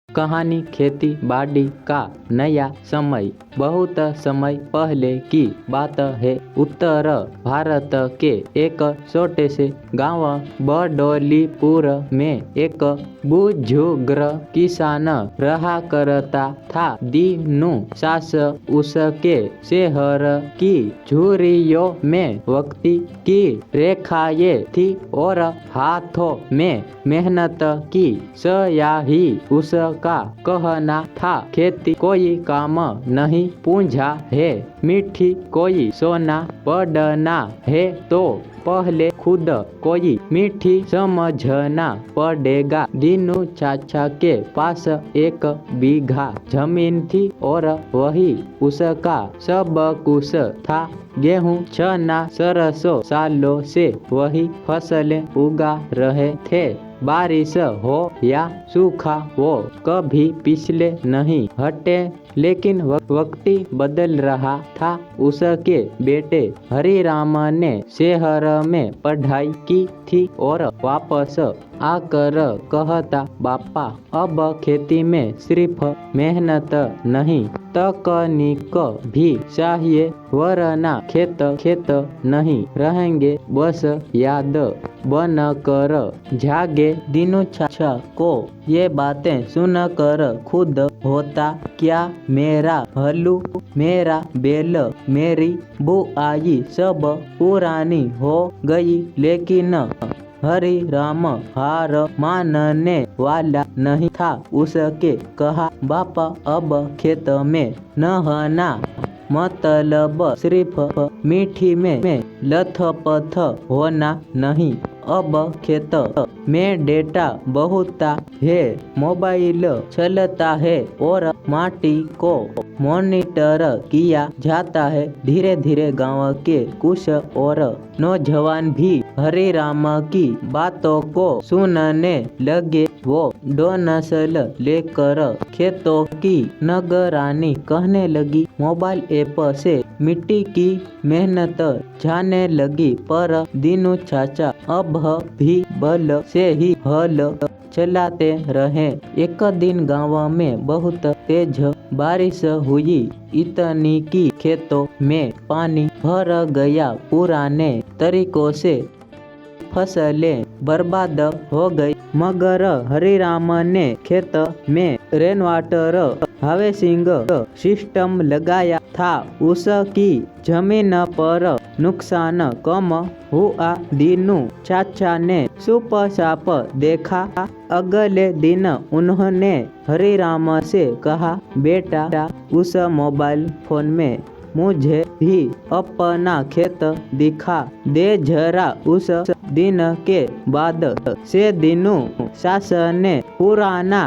कहानी खेती बाड़ी का नया समय। बहुत समय पहले की बात है। उत्तर भारत के एक छोटे से गांव बडोलीपुर में एक बुजुर्ग किसान रहा करता था। दिनों सास उसके शहर की झुर्रियों में वक्ती की रेखाएं थी और हाथों में मेहनत की स्याही। उसका कहना था, खेती कोई काम नहीं पूंझा है, मीठी कोई सोना पड़ना है तो पहले खुद कोई मीठी समझना पड़ेगा। दीनू चाचा के पास 1 बीघा जमीन थी और वही उसका सब कुछ था। गेहूं, चना, सरसों सालों से वही फसलें उगा रहे थे। बारिश हो या सूखा वो कभी पिछले नहीं हटे। लेकिन वक्ती बदल रहा था। उसके बेटे हरिराम ने शहर में पढ़ाई की थी और वापस आकर कहता, पापा अब खेती में सिर्फ मेहनत नहीं तकनीक भी चाहिए, वरना खेत नहीं रहेंगे, बस याद बनकर जागे। दीनू चाचा को ये बातें सुनकर खुद होता क्या, मेरा हल्लू, मेरा बैल, मेरी बुआई सब पुरानी हो गई। लेकिन हरिराम हार मानने वाला नहीं था। उसके कहा, बापा अब खेत में नहाना मतलब सिर्फ मीठी में लथपथ होना नहीं। अब खेत में डेटा बहुत है, मोबाइल चलता है और माटी को मॉनिटर किया जाता है। धीरे धीरे गांव के कुछ और नौजवान भी हरिराम की बातों को सुनने लगे। वो डोनसल लेकर खेतों की निगरानी करने लगी। मोबाइल ऐप से मिट्टी की मेहनत जाने लगी। पर दीनू चाचा अब भी बल से ही हल चलाते रहे। एक दिन गांव में बहुत तेज बारिश हुई, इतनी कि खेतों में पानी भर गया। पुराने तरीकों से फसलें बर्बाद हो गई, मगर हरिराम ने खेत में रेन वाटर हार्वेस्टिंग सिस्टम लगाया था। उसकी जमीन पर नुकसान कम हुआ। दीनू चाचा ने चुपचाप देखा। अगले दिन उन्होंने हरिराम से कहा, बेटा उस मोबाइल फोन में मुझे भी अपना खेत दिखा दे जरा। उस दिन के बाद से दीनू सास ने पुराना